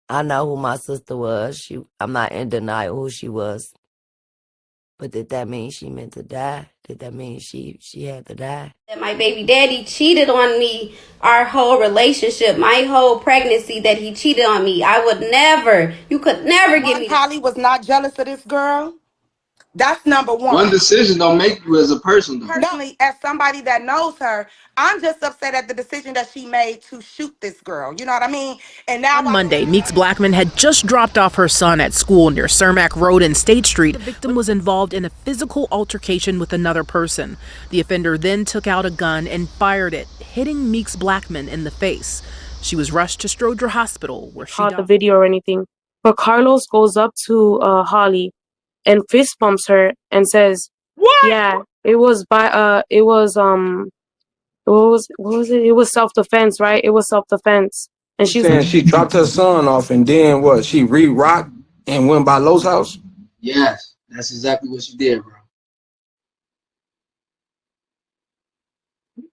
I know who my sister was. I'm not in denial who she was. But did that mean she meant to die? Did that mean she had to die? That my baby daddy cheated on me our whole relationship, my whole pregnancy, that he cheated on me. I would never, you could never get me. Holly was not jealous of this girl. That's number one. One decision don't make you as a person, though. Personally, as somebody that knows her, I'm just upset at the decision that she made to shoot this girl. You know what I mean? And now on Monday, Meeks-Blackmon had just dropped off her son at school near Cermak Road and State Street. The victim was involved in a physical altercation with another person. The offender then took out a gun and fired it, hitting Meeks-Blackmon in the face. She was rushed to Stroger Hospital, where she died. The video or anything, but Carlos goes up to Holly and fist bumps her and says, "What? Yeah, it was what was it? It was self-defense, right? It was self-defense." And she's saying she dropped her son off and then what? She re-rocked and went by Lowe's house? Yes, that's exactly what she did, bro.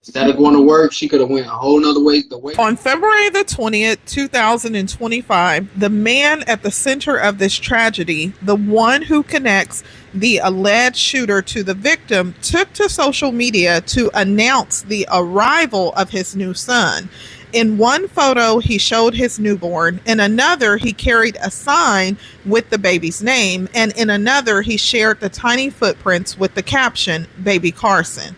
Instead of going to work, she could have went a whole nother way. On February the 20th, 2025, the man at the center of this tragedy, the one who connects the alleged shooter to the victim, took to social media to announce the arrival of his new son. In one photo, he showed his newborn. In another, he carried a sign with the baby's name. And in another, he shared the tiny footprints with the caption, "Baby Carson."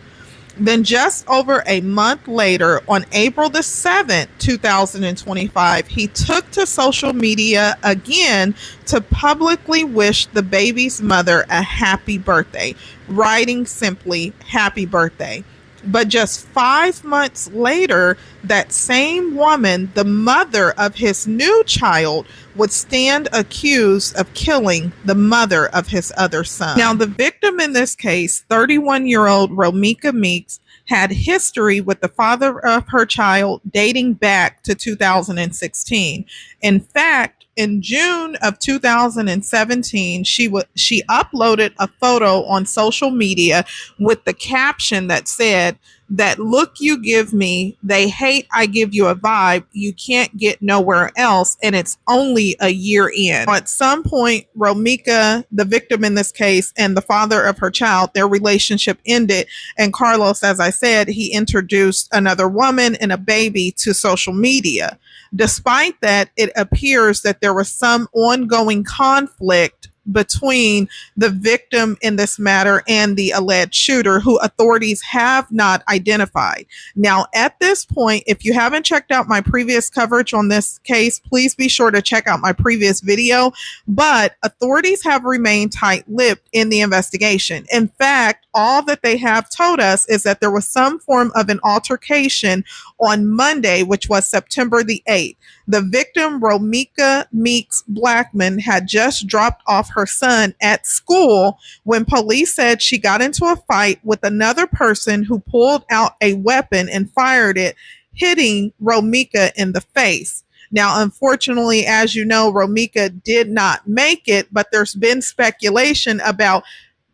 Then just over a month later, on April the 7th, 2025, he took to social media again to publicly wish the baby's mother a happy birthday, writing simply, "Happy birthday." But just 5 months later, that same woman, the mother of his new child, would stand accused of killing the mother of his other son. Now, the victim in this case, 31-year-old Romeca Meeks, had history with the father of her child dating back to 2016. In fact, in June of 2017, she uploaded a photo on social media with the caption that said, "That look you give me, they hate I give you a vibe, you can't get nowhere else, and it's only a year in." At some point, Romeca, the victim in this case, and the father of her child, their relationship ended, and Carlos, as I said, he introduced another woman and a baby to social media. Despite that, it appears that there was some ongoing conflict between the victim in this matter and the alleged shooter, who authorities have not identified. Now, at this point, if you haven't checked out my previous coverage on this case, please be sure to check out my previous video. But authorities have remained tight-lipped in the investigation. In fact, all that they have told us is that there was some form of an altercation on Monday, which was September the 8th. The victim, Romeca Meeks-Blackmon, had just dropped off her son at school when police said she got into a fight with another person who pulled out a weapon and fired it, hitting Romeca in the face. Now, unfortunately, as you know, Romeca did not make it, but there's been speculation about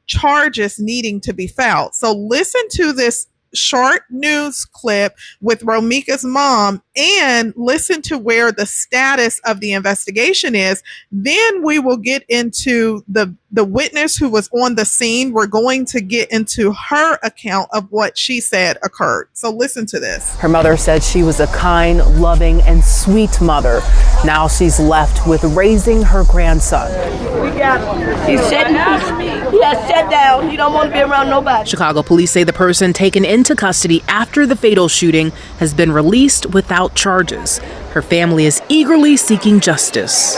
charges needing to be filed. So listen to this short news clip with Romeca's mom and listen to where the status of the investigation is. Then we will get into the witness who was on the scene. We're going to get into her account of what she said occurred. So listen to this. Her mother said she was a kind, loving, and sweet mother. Now she's left with raising her grandson. We got him. He's sitting down. He has sat down. He don't want to be around nobody. Chicago police say the person taken into custody after the fatal shooting has been released without charges. Her family is eagerly seeking justice.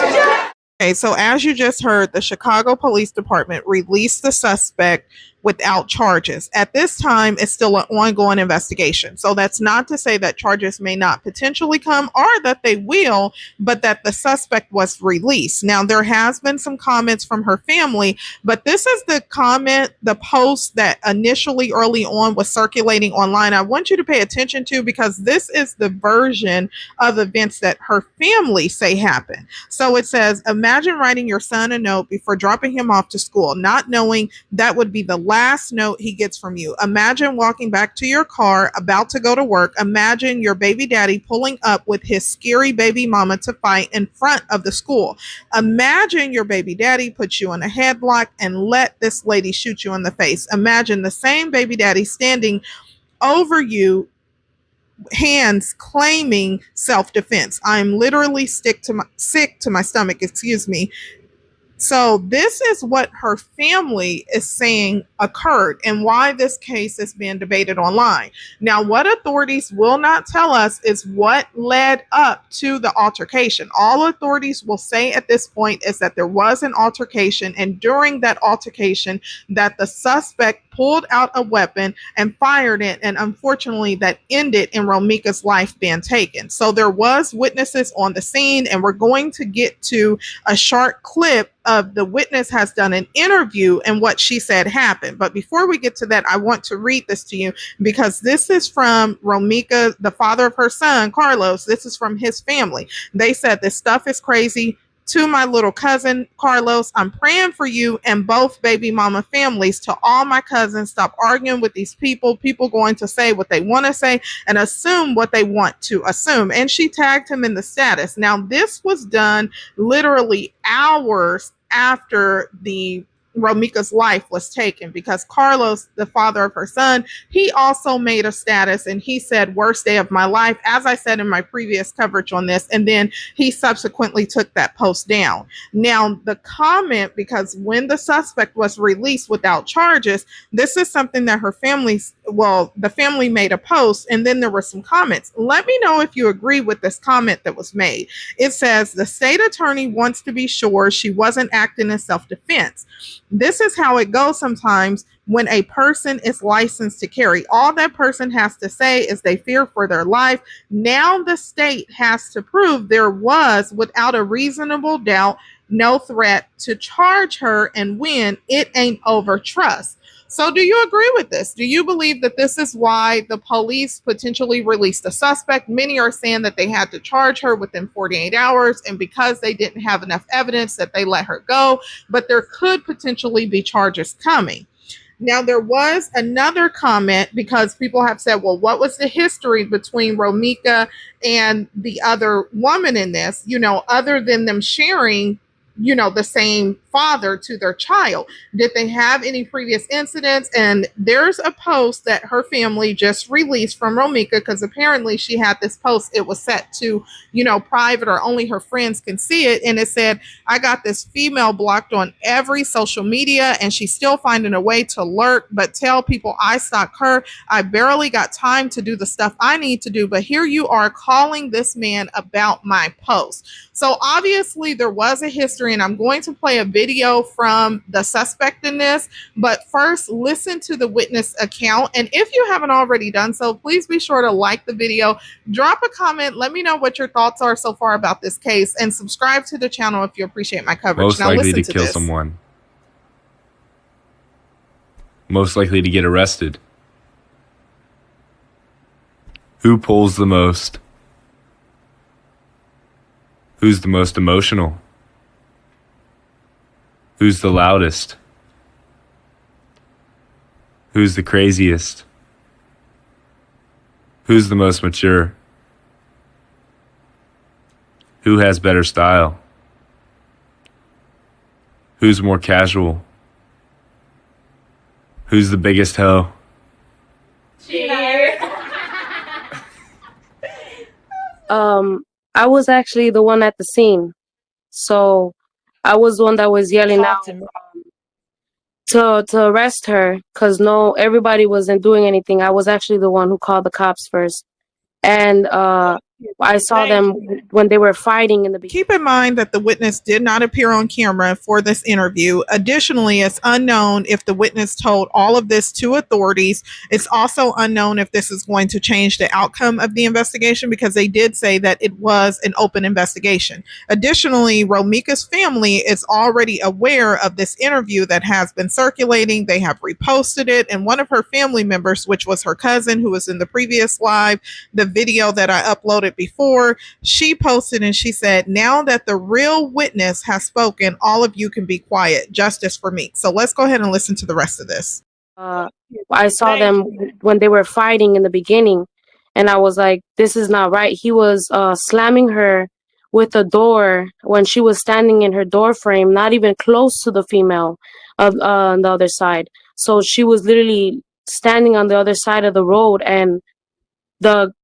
Okay, so as you just heard, the Chicago Police Department released the suspect without charges. At this time, it's still an ongoing investigation. So that's not to say that charges may not potentially come or that they will, but that the suspect was released. Now, there has been some comments from her family, but this is the comment, the post that initially early on was circulating online. I want you to pay attention to, because this is the version of events that her family say happened. So it says, "Imagine writing your son a note before dropping him off to school, not knowing that would be the last last note he gets from you. Imagine walking back to your car, about to go to work. Imagine your baby daddy pulling up with his scary baby mama to fight in front of the school. Imagine your baby daddy puts you in a headlock and let this lady shoot you in the face. Imagine the same baby daddy standing over you, hands claiming self-defense. I'm literally sick to my stomach, excuse me. So this is what her family is saying occurred and why this case is being debated online. Now, what authorities will not tell us is what led up to the altercation. All authorities will say at this point is that there was an altercation, and during that altercation that the suspect pulled out a weapon and fired it, and unfortunately that ended in Romeca's life being taken. So there was witnesses on the scene, and we're going to get to a short clip of the witness has done an interview and what she said happened. But before we get to that, I want to read this to you because this is from Romeca, the father of her son, Carlos. This is from his family. They said, this stuff is crazy. To my little cousin, Carlos, I'm praying for you and both baby mama families. To all my cousins, stop arguing with these people going to say what they want to say and assume what they want to assume. And she tagged him in the status. Now, this was done literally hours after the Romeca's life was taken, because Carlos, the father of her son, he also made a status and he said, worst day of my life, as I said in my previous coverage on this, and then he subsequently took that post down. Now, the comment, because when the suspect was released without charges, this is something that her the family made a post, and then there were some comments. Let me know if you agree with this comment that was made. It says, the state attorney wants to be sure she wasn't acting in self-defense. This is how it goes sometimes when a person is licensed to carry. All that person has to say is they fear for their life. Now the state has to prove there was, without a reasonable doubt, no threat to charge her and win. It ain't over trust. So do you agree with this? Do you believe that this is why the police potentially released a suspect? Many are saying that they had to charge her within 48 hours, and because they didn't have enough evidence that they let her go, but there could potentially be charges coming. Now, there was another comment because people have said, well, what was the history between Romeca and the other woman in this, other than them sharing, the same father to their child? Did they have any previous incidents? And there's a post that her family just released from Romeca, because apparently she had this post. It was set to, private, or only her friends can see it. And it said, I got this female blocked on every social media and she's still finding a way to lurk, but tell people I stalk her. I barely got time to do the stuff I need to do, but here you are calling this man about my post. So obviously there was a history, and I'm going to play a video from the suspect in this, but first listen to the witness account. And if you haven't already done so, please be sure to like the video, drop a comment, let me know what your thoughts are so far about this case, and subscribe to the channel if you appreciate my coverage. Most now likely listen to to kill this. someone. Most likely to get arrested. Who pulls the most? Who's the most emotional? Who's the loudest? Who's the craziest? Who's the most mature? Who has better style? Who's more casual? Who's the biggest hoe? I was actually the one at the scene. So I was the one that was yelling out to arrest her, because everybody wasn't doing anything. I was actually the one who called the cops first. And I saw them when they were fighting in the beginning. Keep in mind that the witness did not appear on camera for this interview. Additionally, it's unknown if the witness told all of this to authorities. It's also unknown if this is going to change the outcome of the investigation, because they did say that it was an open investigation. Additionally, Romeca's family is already aware of this interview that has been circulating. They have reposted it, and one of her family members, which was her cousin who was in the previous live, the video that I uploaded before, she posted and she said, now that the real witness has spoken, all of you can be quiet. Justice for Meeks. So let's go ahead and listen to the rest of this. I saw them when they were fighting in the beginning, and I was like, this is not right. He was slamming her with a door when she was standing in her door frame, not even close to the female on the other side. So she was literally standing on the other side of the road, and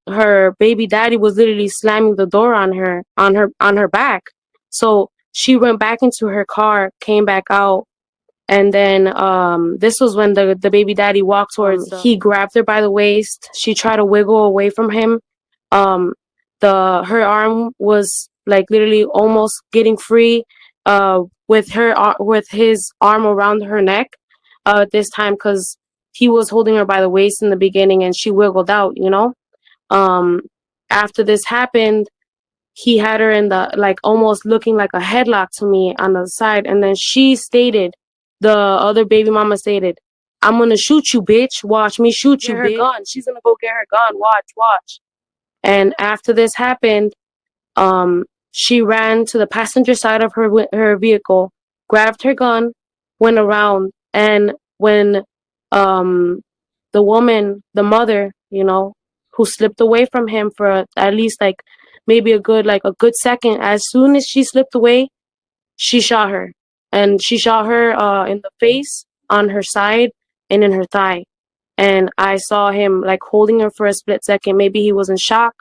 her baby daddy was literally slamming the door on her back. So she went back into her car, came back out, and then this was when the baby daddy walked towards he grabbed her by the waist. She tried to wiggle away from him. Um her arm was like literally almost getting free with his arm around her neck this time, because he was holding her by the waist in the beginning and she wiggled out, you know. um After this happened, he had her in the like almost looking like a headlock to me on the side, and then the other baby mama stated, "I'm gonna shoot you, bitch. Watch me shoot you, bitch." Her gun. She's gonna go get her gun. Watch. And after this happened, she ran to the passenger side of her vehicle, grabbed her gun, went around, and when um the mother, you know, who slipped away from him for at least like maybe a good second, as soon as she slipped away, she shot her. And she shot her in the face, on her side, and in her thigh. And I saw him like holding her for a split second. Maybe he was in shock,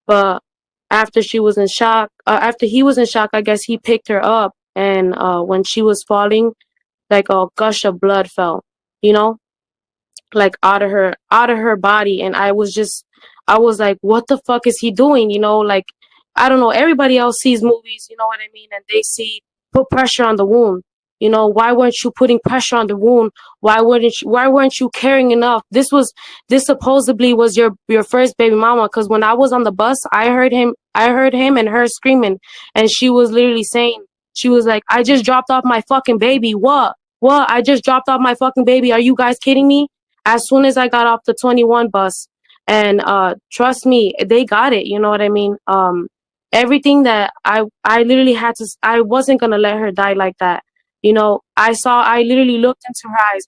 but after he was in shock, I guess he picked her up, and when she was falling, like a gush of blood fell, you know, like out of her body. And I was like, what the fuck is he doing, you know? Like, I don't know, everybody else sees movies, you know what I mean, and they see put pressure on the wound. You know, why weren't you putting pressure on the wound? Why weren't you caring enough? This supposedly was your first baby mama, because when I was on the bus, I heard him and her screaming, and she was literally saying, she was like, I just dropped off my fucking baby. What I just dropped off my fucking baby. Are you guys kidding me? As soon as I got off the 21 bus. And trust me, they got it, you know what I mean? Everything that I literally had to, I wasn't gonna let her die like that. You know, I literally looked into her eyes.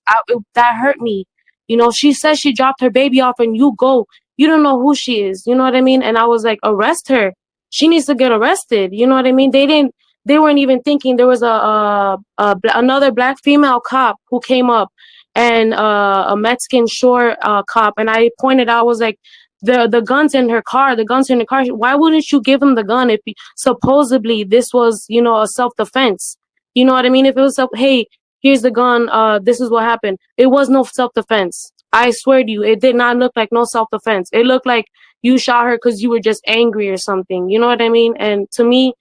That hurt me. You know, she says she dropped her baby off, and you don't know who she is, you know what I mean? And I was like, arrest her. She needs to get arrested, you know what I mean? They weren't even thinking. There was another black female cop who came up, and a Mexican shore cop, and I pointed out, I was like, the guns in her car, why wouldn't you give him the gun if supposedly this was, you know, a self-defense? You know what I mean? If it was hey, here's the gun, this is what happened. It was no self-defense. I swear to you, it did not look like no self-defense. It looked like you shot her because you were just angry or something. You know what I mean? And to me,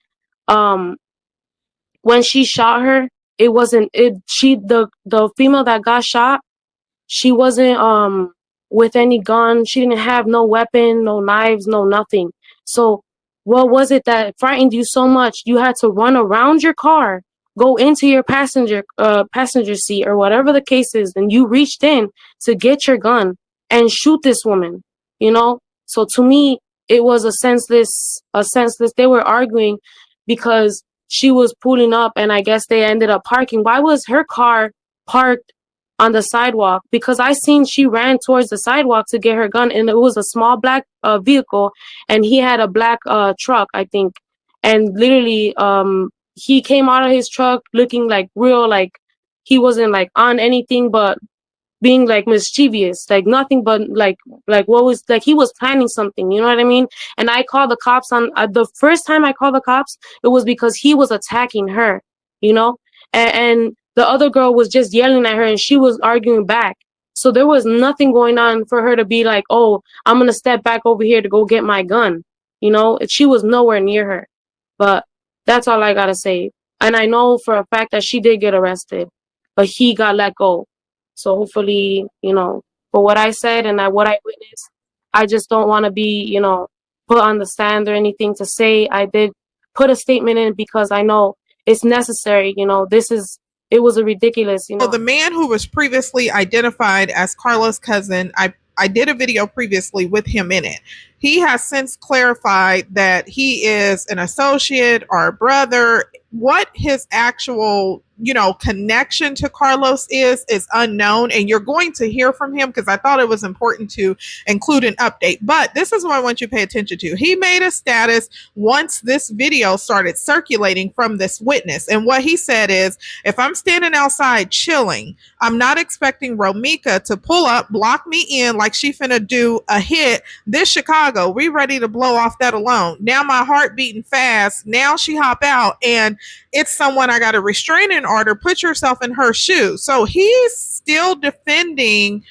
when she shot her, it wasn't it she the female that got shot, she wasn't with any gun. She didn't have no weapon, no knives, no nothing. So what was it that frightened you so much? You had to run around your car, go into your passenger seat or whatever the case is, and you reached in to get your gun and shoot this woman, you know? So to me, it was a senseless they were arguing because she was pulling up, and I guess they ended up parking. Why was her car parked on the sidewalk? Because I seen she ran towards the sidewalk to get her gun, and it was a small black vehicle, and he had a black truck, I think. And literally he came out of his truck looking like real, like he wasn't like on anything but being like mischievous, like nothing but like what was like he was planning something, you know what I mean? And I called the cops on the first time I called the cops, it was because he was attacking her, you know, and the other girl was just yelling at her and she was arguing back. So there was nothing going on for her to be like, oh, I'm gonna step back over here to go get my gun, you know. She was nowhere near her. But that's all I gotta say. And I know for a fact that she did get arrested, but he got let go. So hopefully, you know, for what I said and what I witnessed, I just don't want to be, you know, put on the stand or anything to say. I did put a statement in because I know it's necessary. You know, it was a ridiculous, you know. So the man who was previously identified as Carla's cousin, I did a video previously with him in it. He has since clarified that he is an associate or a brother. What his actual connection to Carlos is unknown, and you're going to hear from him because I thought it was important to include an update. But this is what I want you to pay attention to. He made a status once this video started circulating from this witness, and what he said is, if I'm standing outside chilling, I'm not expecting Romeca to pull up, block me in like she finna do a hit. This Chicago, we ready to blow off that alone. Now my heart beating fast. Now she hop out, and it's someone I got a restraining order. Put yourself in her shoes. So he's still defending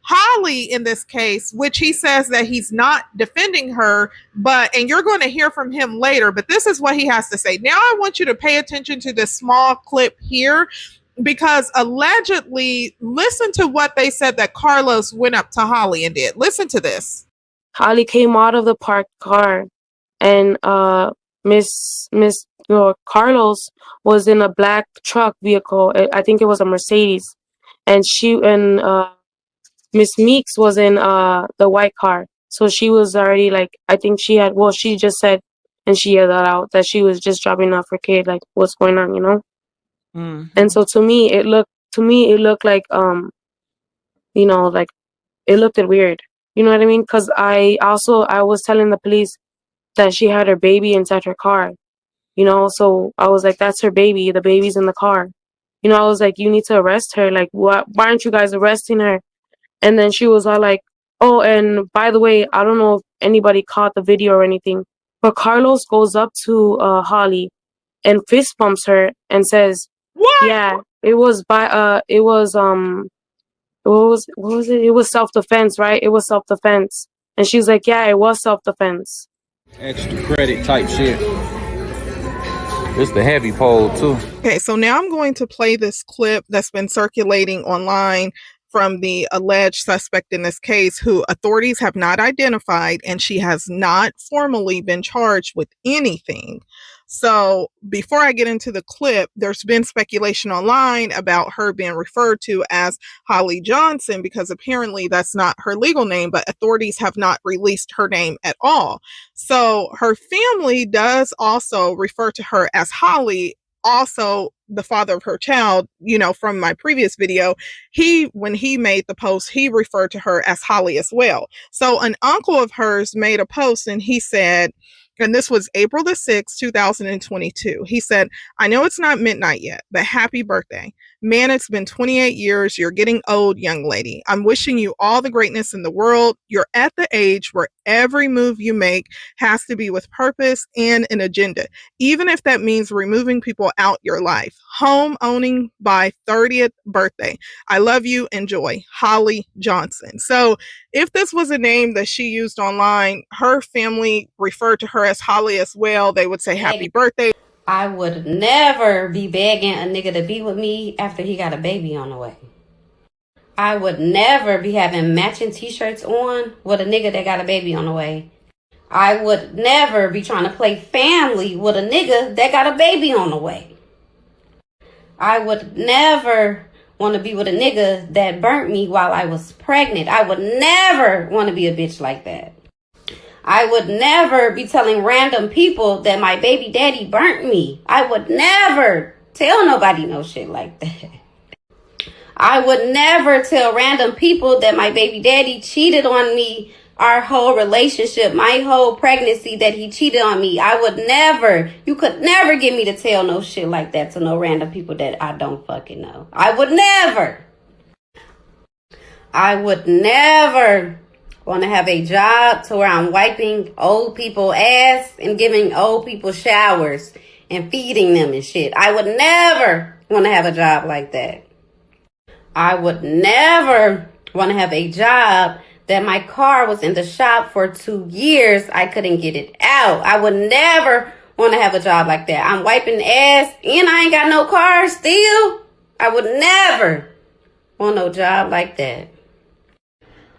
Holly in this case, which he says that he's not defending her, and you're going to hear from him later, but this is what he has to say. Now I want you to pay attention to this small clip here, because allegedly, listen to what they said that Carlos went up to Holly and did. Listen to this. Holly came out of the parked car, and Miss Carlos was in a black truck vehicle. I think it was a Mercedes, and Miss Meeks was in the white car. So she was already I think she just said, and she yelled that out, that she was just dropping off her kid, what's going on, Mm-hmm. And so to me it looked like it looked weird. You know what I mean? Because I was telling the police that she had her baby inside her car. So I was like, that's her baby. The baby's in the car. I was like, you need to arrest her. Why aren't you guys arresting her? And then she was all like, oh, and by the way, I don't know if anybody caught the video or anything, but Carlos goes up to Holly and fist bumps her and says, what? Yeah, it was what was it? It was self-defense, right? It was self-defense. And she's like, yeah, it was self-defense. Extra credit type shit. It's the heavy pole too. Okay, so now I'm going to play this clip that's been circulating online from the alleged suspect in this case, who authorities have not identified, and she has not formally been charged with anything. So before I get into the clip, there's been speculation online about her being referred to as Holly Johnson, because apparently that's not her legal name, but authorities have not released her name at all. So her family does also refer to her as Holly. Also, the father of her child, from my previous video, when he made the post, he referred to her as Holly as well. So an uncle of hers made a post, and he said, and this was April the 6th, 2022. He said, I know it's not midnight yet, but happy birthday. Man, it's been 28 years. You're getting old, young lady. I'm wishing you all the greatness in the world. You're at the age where every move you make has to be with purpose and an agenda, even if that means removing people out your life. Home owning by 30th birthday. I love you. Enjoy. Holly Johnson. So if this was a name that she used online, her family referred to her as Holly as well. They would say happy birthday. I would never be begging a nigga to be with me after he got a baby on the way. I would never be having matching t-shirts on with a nigga that got a baby on the way. I would never be trying to play family with a nigga that got a baby on the way. I would never want to be with a nigga that burnt me while I was pregnant. I would never want to be a bitch like that. I would never be telling random people that my baby daddy burnt me. I would never tell nobody no shit like that. I would never tell random people that my baby daddy cheated on me our whole relationship, my whole pregnancy, that he cheated on me. I would never, you could never get me to tell no shit like that to no random people that I don't fucking know. I would never want to have a job to where I'm wiping old people ass and giving old people showers and feeding them and shit. I would never want to have a job like that. I would never want to have a job that my car was in the shop for 2 years. I couldn't get it out. I would never want to have a job like that. I'm wiping ass and I ain't got no car still. I would never want no job like that.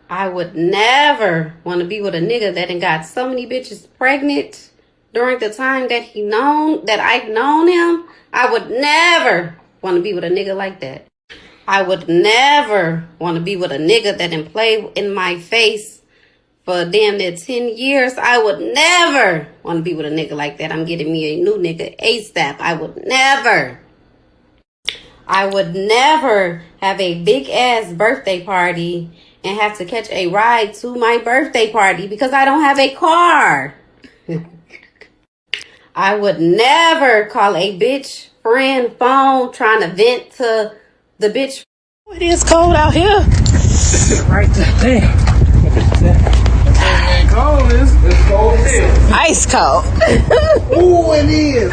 I would never want to be with a nigga that done got so many bitches pregnant during the time that I've known him. I would never want to be with a nigga like that. I would never want to be with a nigga that done play in my face for damn near 10 years. I would never want to be with a nigga like that. I'm getting me a new nigga ASAP. I would never. I would never have a big ass birthday party and have to catch a ride to my birthday party because I don't have a car. I would never call a bitch friend phone trying to vent to the bitch. It is cold out here. Right there. Cold is it's cold here. Ice cold. Ooh, it is.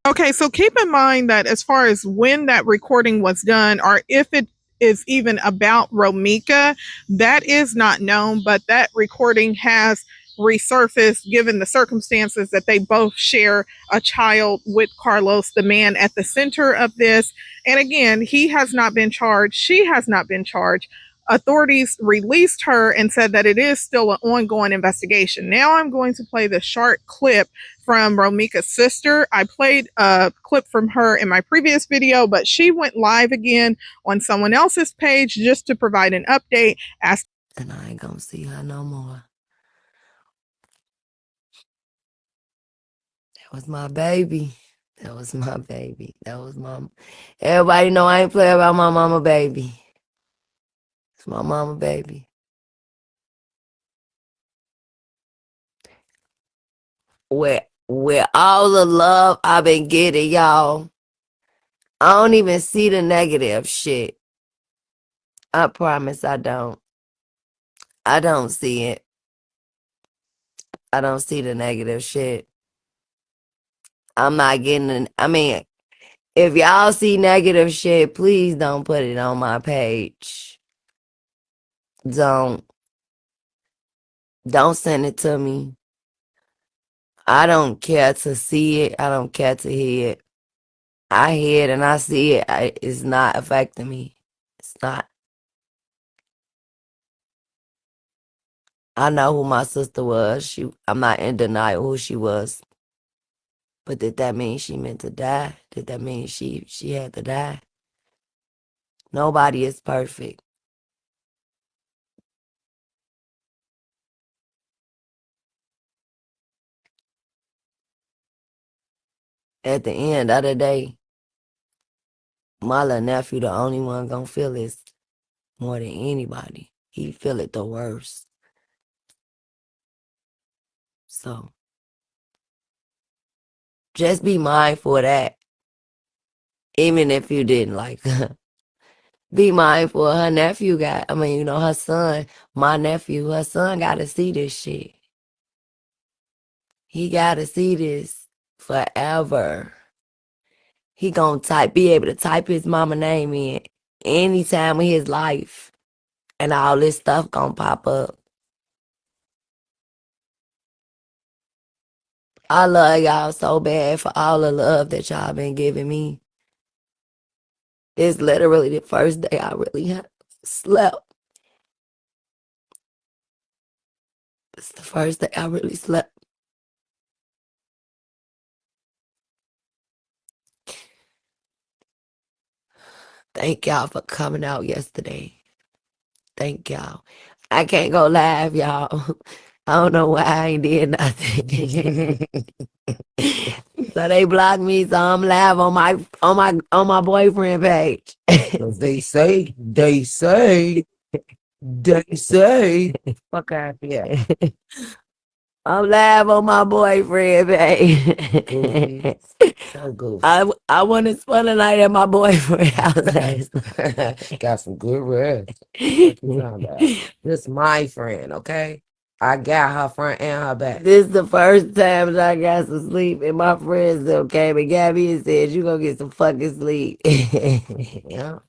Okay, so keep in mind that as far as when that recording was done or if it is even about Romeca, that is not known, but that recording has resurfaced given the circumstances that they both share a child with Carlos, the man at the center of this. And again, he has not been charged. She has not been charged. Authorities released her and said that it is still an ongoing investigation. Now I'm going to play the short clip from Romeca's sister. I played a clip from her in my previous video, but she went live again on someone else's page just to provide an update. And I ain't gonna see her no more. That was my baby. That was my baby. That was mama. Everybody know I ain't play about my mama baby. It's my mama baby. With all the love I've been getting, y'all, I don't even see the negative shit. I promise I don't. I don't see it. I don't see the negative shit. I'm not getting I mean, if y'all see negative shit, please don't put it on my page. Don't send it to me. I don't care to see it. I don't care to hear it. I hear it and I see it. It's not affecting me. It's not. I know who my sister was. I'm not in denial who she was. But did that mean she meant to die? Did that mean she had to die? Nobody is perfect. At the end of the day, my little nephew the only one gonna feel this more than anybody. He feel it the worst. So just be mindful of that. Even if you didn't like her. Be mindful of her nephew her son, my nephew, her son gotta see this shit. He gotta see this forever. He gonna be able to type his mama name in any time of his life. And all this stuff gonna pop up. I love y'all so bad for all the love that y'all been giving me. It's literally the first day I really slept. It's the first day I really slept. Thank y'all for coming out yesterday. Thank y'all. I can't go live, y'all. I don't know why I ain't did nothing. So they blocked me, so I'm live on my boyfriend page. They say. Fuck out here. I'm live on my boyfriend page. So good. I went and spend the night at my boyfriend's house. Got some good rest. This my friend, okay? I got her front and her back. This is the first time that I got some sleep, and my friends still came and got me and said, "You gonna get some fucking sleep." Yeah.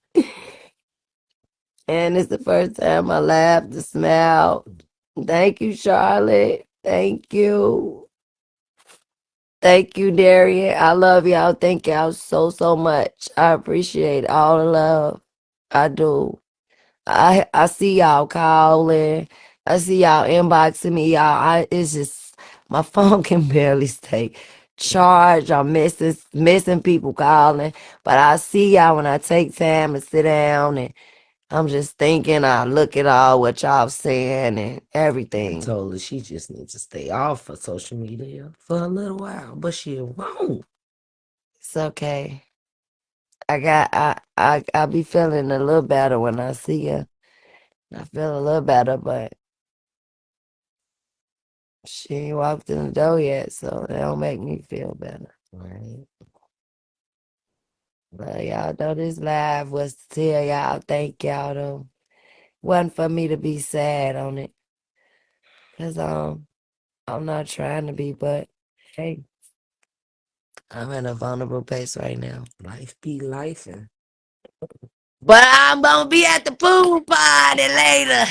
And it's the first time I laughed and smiled. Thank you, Charlotte. Thank you. Thank you, Darian. I love y'all. Thank y'all so, so much. I appreciate all the love. I do. I see y'all calling. I see y'all inboxing me. It's just my phone can barely stay charged. I'm missing people calling. But I see y'all when I take time to sit down and I'm just thinking, I look at all what y'all saying and I everything. told her she just needs to stay off of social media for a little while, but she won't. It's okay. I be feeling a little better when I see her. I feel a little better, but she ain't walked in the door yet, so that don't make me feel better. Right. But y'all know this live was to tell y'all thank y'all though. Wasn't for me to be sad on it. Cause I'm not trying to be, but hey, I'm in a vulnerable place right now. Life be life. But I'm gonna be at the pool party later.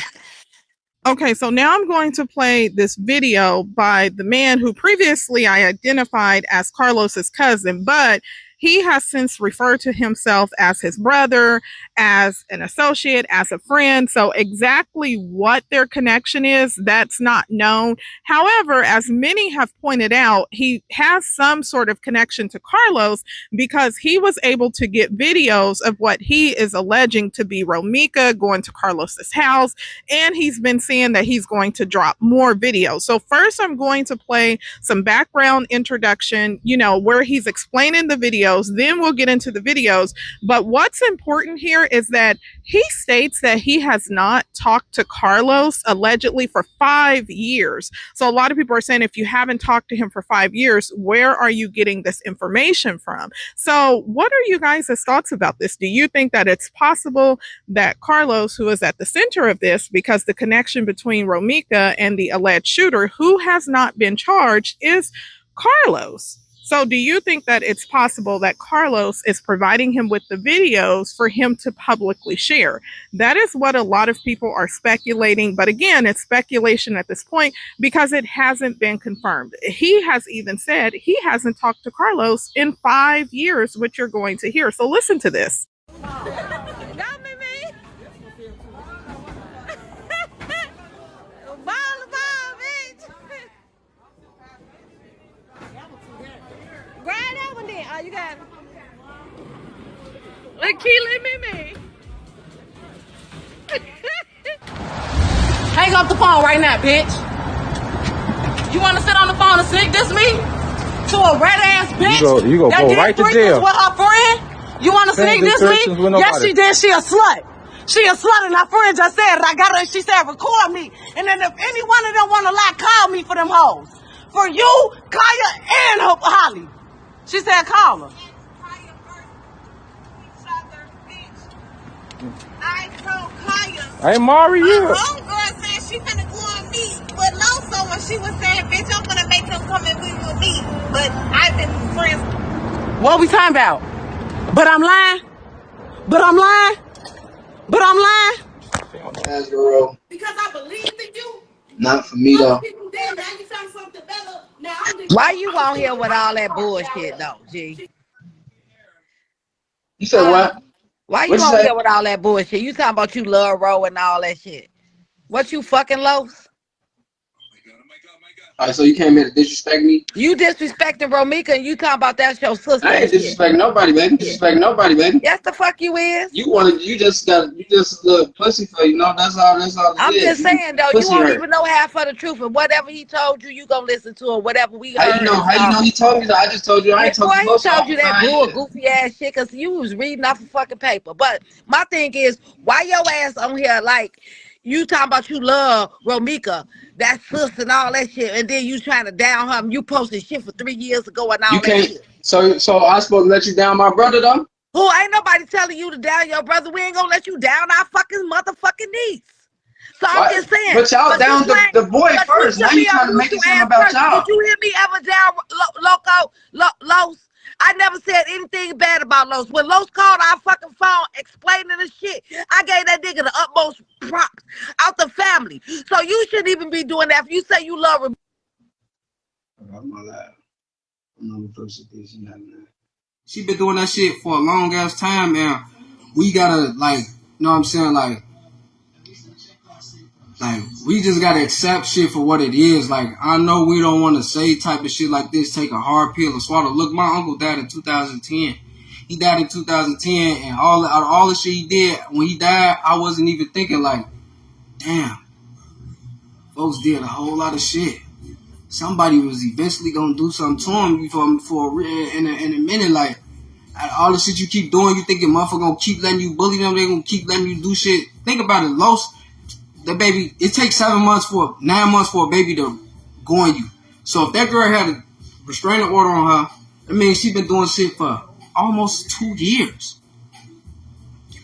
Okay, so now I'm going to play this video by the man who previously I identified as Carlos's cousin, but he has since referred to himself as his brother, as an associate, as a friend. So exactly what their connection is, that's not known. However, as many have pointed out, he has some sort of connection to Carlos because he was able to get videos of what he is alleging to be Romeca going to Carlos's house, and he's been saying that he's going to drop more videos. So first I'm going to play some background introduction, where he's explaining the videos, then we'll get into the videos. But what's important here is that he states that he has not talked to Carlos allegedly for 5 years. So a lot of people are saying, if you haven't talked to him for 5 years, where are you getting this information from? So what are you guys' thoughts about this? Do you think that it's possible that Carlos, who is at the center of this, because the connection between Romeca and the alleged shooter, who has not been charged, is Carlos? So do you think that it's possible that Carlos is providing him with the videos for him to publicly share? That is what a lot of people are speculating. But again, it's speculation at this point because it hasn't been confirmed. He has even said he hasn't talked to Carlos in 5 years, which you're going to hear. So listen to this. Grind that one then. Oh, you got it. Let Keely me. Hang up the phone right now, bitch. You want to sit on the phone and sneak this me? To a red ass bitch? You go right to jail. With her friend? You want to sneak this me? Yes, she did. She a slut. She a slut, and her friend just said it. I got her, and she said, record me. And then if any one of them want to lie, call me for them hoes. For you, Kaya, and Holly. She said, call her. I told Kaya. Hey, Mari, you. My homegirl said she finna go on me. But Loso, when she was saying, bitch, I'm gonna make them come and be with me. But I've been friends. What we talking about? But I'm lying? As girl. Because I believed in you. Not for me though. People did. Now you found something better. Now I'm just Why you on here with all that bullshit though, G? You said what? Why you What you on say? here with all that bullshit? You talking about you love Roe and all that shit. What you fucking Los? Alright, so you came here to disrespect me? You disrespecting Romeca and you talking about that's your sister. I ain't disrespecting nobody, baby. Disrespecting nobody, baby. Yes, the fuck you is. You just look pussy for that's all I'm just saying though, you won't even know half of the truth, and whatever he told you, you gonna listen to, or whatever we heard. How you know he told me that? I just told you I ain't told you. He told you that bull goofy ass shit because you was reading off a fucking paper. But my thing is, why your ass on here like you talking about you love Romeca, that sis and all that shit, and then you trying to down her, and you posted shit for 3 years ago and all that shit. So I supposed to let you down my brother though? Who ain't nobody telling you to down your brother. We ain't gonna let you down our fucking motherfucking niece. So I'm just saying. But y'all down the boy first. Now you trying to make it something about y'all. Did you hear me ever down Los? I never said anything bad about Los. When Los called our fucking phone explaining the shit, I gave that nigga the utmost props out the family. So you shouldn't even be doing that. If you say you love him. I'm not lying. I'm not the first thing she been doing that shit for a long ass time, and we gotta you know what I'm saying, like we just gotta accept shit for what it is. Like I know we don't want to say type of shit like this, take a hard pill and swallow. Look, my uncle died in 2010. He died in 2010, and all the shit he did when he died, I wasn't even thinking like, damn, folks did a whole lot of shit. Somebody was eventually gonna do something to him for in a minute, like. All the shit you keep doing, you think your motherfucker gonna keep letting you bully them, they gonna keep letting you do shit. Think about it, Los, the baby, it takes 9 months for a baby to go on you. So if that girl had a restraining order on her, that means she been doing shit for almost 2 years.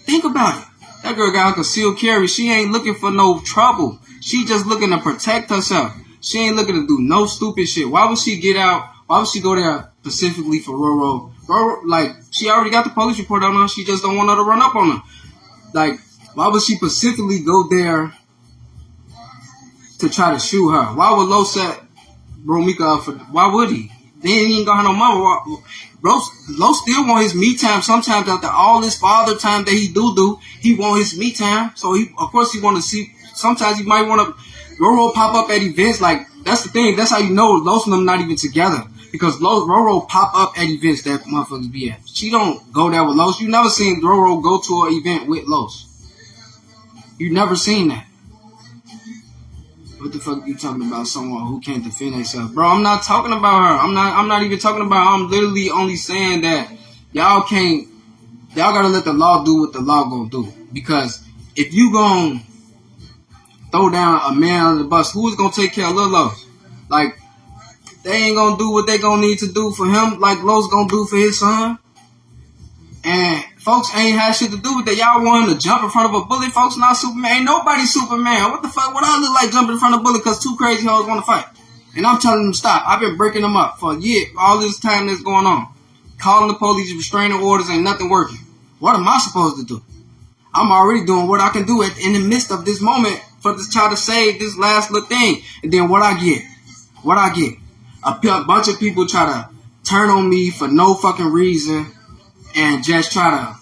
Think about it. That girl got a concealed carry. She ain't looking for no trouble. She just looking to protect herself. She ain't looking to do no stupid shit. Why would she get out? Why would she go there specifically for Roro? Roro, like, she already got the police report on her. She just don't want her to run up on her. Like, why would she specifically go there to try to shoot her? Why would Lo set Romeca up for? Why would he? They ain't even got no mother. Lo still want his me time. Sometimes after all this father time that he do, he want his me time. So of course he want to see. Sometimes he might want to Roro pop up at events. Like, that's the thing. That's how you know Los and them not even together, because Roro pop up at events that motherfuckers be at. She don't go there with Los. You never seen Roro go to an event with Los. You never seen that. What the fuck you talking about? Someone who can't defend themselves, bro? I'm not talking about her. I'm not even talking about her. I'm literally only saying that y'all gotta let the law do what the law gonna do. Because if you gonna throw down a man under the bus, who is gonna take care of Lil Los? Like, they ain't gonna do what they gonna need to do for him, like Los gonna do for his son. And folks ain't had shit to do with that. Y'all want him to jump in front of a bullet. Folks not Superman. Ain't nobody Superman. What the fuck? What I look like jumping in front of a bullet because 2 crazy hoes want to fight? And I'm telling them to stop. I've been breaking them up for a year. All this time that's going on. Calling the police, restraining orders, ain't nothing working. What am I supposed to do? I'm already doing what I can do in the midst of this moment for this child to save this last little thing. And then what I get? A bunch of people try to turn on me for no fucking reason and just try to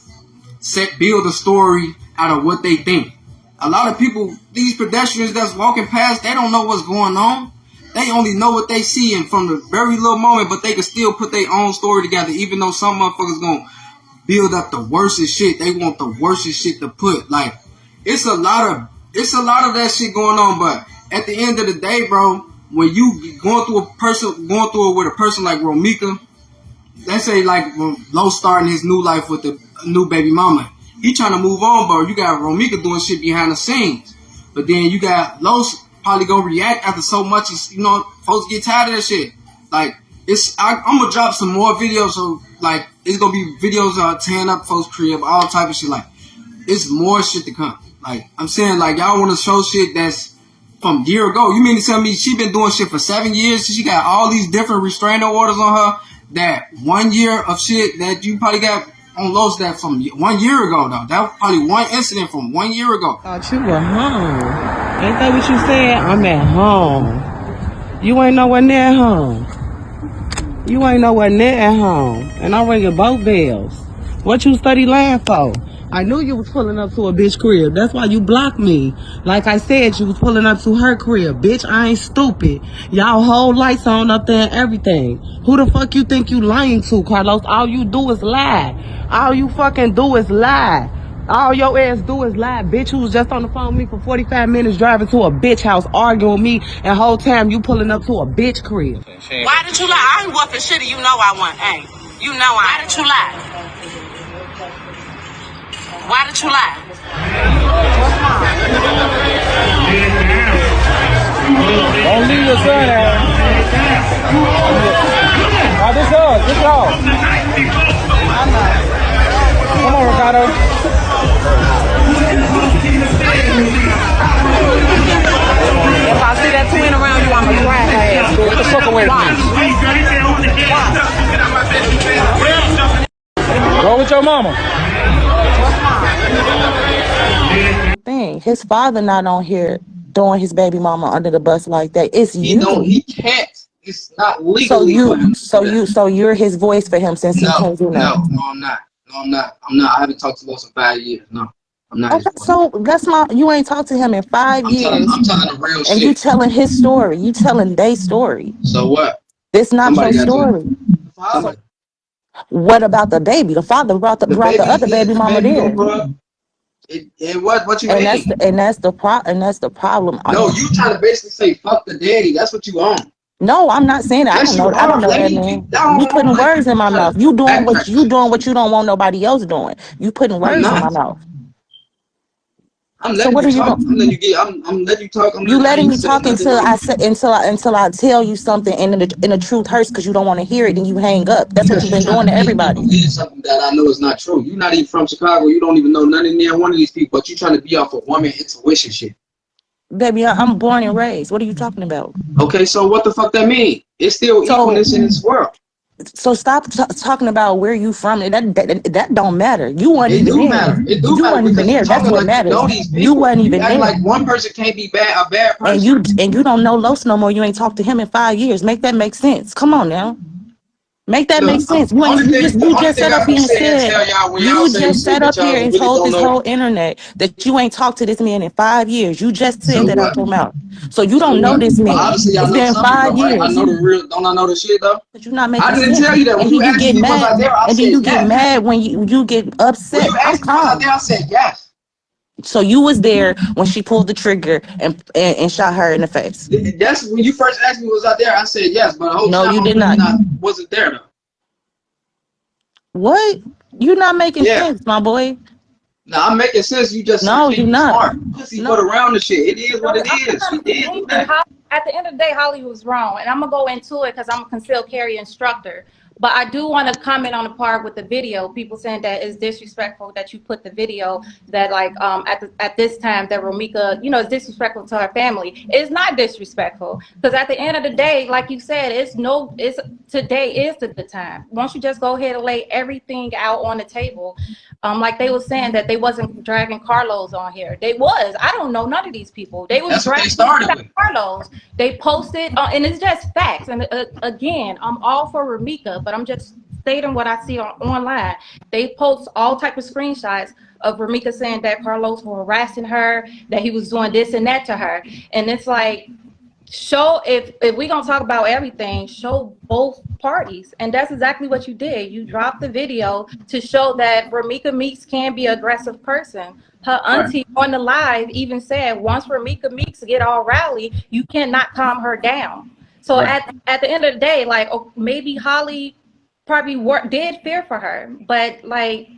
build a story out of what they think. A lot of people, these pedestrians that's walking past, they don't know what's going on. They only know what they see, and from the very little moment, but they can still put their own story together, even though some motherfuckers gonna build up the worstest shit. They want the worstest shit to put. Like, it's a lot of that shit going on, but at the end of the day, bro, when you going through it with a person like Romeca, let's say like when Lo starting his new life with the new baby mama, he trying to move on, bro. You got Romeca doing shit behind the scenes, but then you got Los probably gonna react after so much. Folks get tired of that shit. Like, I'm gonna drop some more videos. So like, it's gonna be videos tearing up folks' crib, all type of shit. Like, it's more shit to come. Like, I'm saying, like, y'all want to show shit that's from a year ago. You mean to tell me she been doing shit for 7 years? She got all these different restraining orders on her. That 1 year of shit that you probably got on Los that from 1 year ago, though. That was probably one incident from 1 year ago. Thought you were home. Ain't that what you said? I'm at home. You ain't nowhere near home. You ain't nowhere near at home. And I'm ringing both bells. What you study land for? I knew you was pulling up to a bitch crib. That's why you blocked me. Like I said, you was pulling up to her crib. Bitch, I ain't stupid. Y'all whole lights on up there and everything. Who the fuck you think you lying to, Carlos? All you do is lie. All you fucking do is lie. All your ass do is lie. Bitch, who was just on the phone with me for 45 minutes driving to a bitch house arguing with me, and whole time you pulling up to a bitch crib. Why did you lie? I ain't worth a shit. You know I want. Ain't. You know I. Why did you lie? Why did you lie? Don't leave your son out. Oh, this off. Come on, Ricardo. If I see that twin around you, I'ma drag her ass. Get the fuck away from me. Go with your mama. Thing. His father not on here throwing his baby mama under the bus like that. It's you. He can't. It's not legally for him. So you're his voice for him since he can't do nothing. No, I'm not. I haven't talked to Los in 5 years. No, I'm not. Okay, so you ain't talked to him in 5 years. I'm telling the real shit. And you telling his story. You telling their story. So what? It's not your story. What about the baby? The father brought the other baby mama there. What you mean? And that's the problem. No, you trying to basically say fuck the daddy. That's what you on. No, I'm not saying that. I Yes, don't you know. I don't are, know that lady. man. You No, putting like words in my try mouth. to You doing backtrack what you shit. doing what you don't want nobody else doing. You putting I'm words in my not. mouth. I'm So letting what you are you talk. doing? I'm letting you get. I'm letting you talk. You I letting ain't me said talk nothing until wrong. I tell you something and the truth hurts because you don't want to hear it and you hang up. That's what Because you've you're been trying doing to to make me everybody. believe something that I know is not true. You're not even from Chicago. You don't even know none of near one of these people. But you're trying to be off of woman intuition shit. Baby, I'm born and raised. What are you talking about? Okay, so what the fuck that mean? It's still So equalness in this world. stop talking about where you from. That don't matter. You weren't It even do there. matter. It do You matter weren't even because you there. That's talking what like you matters. know these You people. weren't You even act there. like one person can't be a bad And person. you don't know Los no more. You ain't talked to him in 5 years. Make that make sense. Come on now. Make that make The sense. You ain't the you only just thing sat I up can here and say and said tell y'all when y'all you say just shit sat that up here y'all and really told don't this know. whole internet that you ain't talked to this man in 5 years. You just said So that out what? your mouth. So you So don't know what? this But man. obviously It's I know been something though, 5 right? I years. know the real. Don't I know the shit though? But you're not I making didn't sense. tell you that. When And you then you asked get me was I mad. there, I And then said you get yes. mad when you get When upset. you I'm asked me was I calm. there, I said yes. So you was there when she pulled the trigger and shot her in the face. That's when you first asked me was I there. I said yes, but the whole No, time you I'm did really not. not wasn't there though. What? You're not making Yeah. sense, my boy. Now I'm making sense. You just No, think you're you not. smart. Pussyfoot No. around the shit. It is So what it I'm is. She gonna did agree do with that. Holly. At the end of the day, Holly was wrong, and I'm gonna go into it because I'm a concealed carry instructor. But I do want to comment on the part with the video. People saying that it's disrespectful that you put the video that like at this time that Romeca, is disrespectful to her family. It's not disrespectful because at the end of the day, like you said, it's today is the time. Once you just go ahead and lay everything out on the table, like they was saying that they wasn't dragging Carlos on here. They was. I don't know none of these people. They was That's what they dragging the started shit out with. of Carlos. They posted, and it's just facts. And again, I'm all for Romeca, but I'm just stating what I see online. They post all type of screenshots of Romeca saying that Carlos was harassing her, that he was doing this and that to her, and it's like, show if we're gonna talk about everything, show both parties, and that's exactly what you did. You dropped the video to show that Romeca Meeks can be an aggressive person. Her Right. auntie on the live even said once Romeca Meeks get all rowdy, you cannot calm her down. So Right. at the end of the day, like, maybe Holly probably did fear for her, but like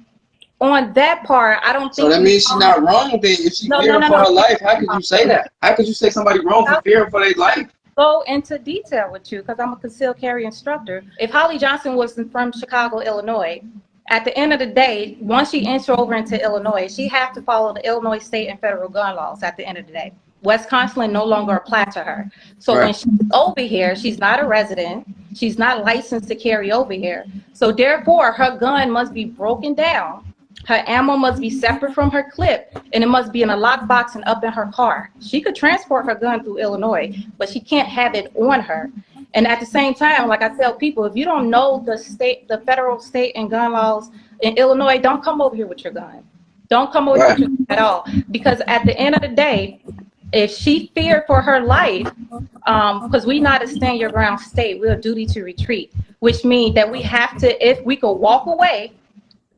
on that part, I don't So think that we means she's not wrong then. If she no no fearing no for no her life, how could you say that? How could you say somebody wrong for fearing for their life? go into detail with you because I'm a concealed carry instructor. If Holly Johnson was from Chicago, Illinois, at the end of the day, once she enters over into Illinois, she has to follow the Illinois state and federal gun laws at the end of the day. Wisconsin no longer apply to her. So when Right. she's over here, she's not a resident. She's not licensed to carry over here. So therefore, her gun must be broken down. Her ammo must be separate from her clip, and it must be in a lockbox and up in her car. She could transport her gun through Illinois, but she can't have it on her. And at the same time, like I tell people, if you don't know the federal, state, and gun laws in Illinois, don't come over here with your gun. Don't come over here with Right. your gun at all. Because at the end of the day, if she feared for her life, because we not a stand your ground state, we're a duty to retreat, which means that we have to, if we could walk away,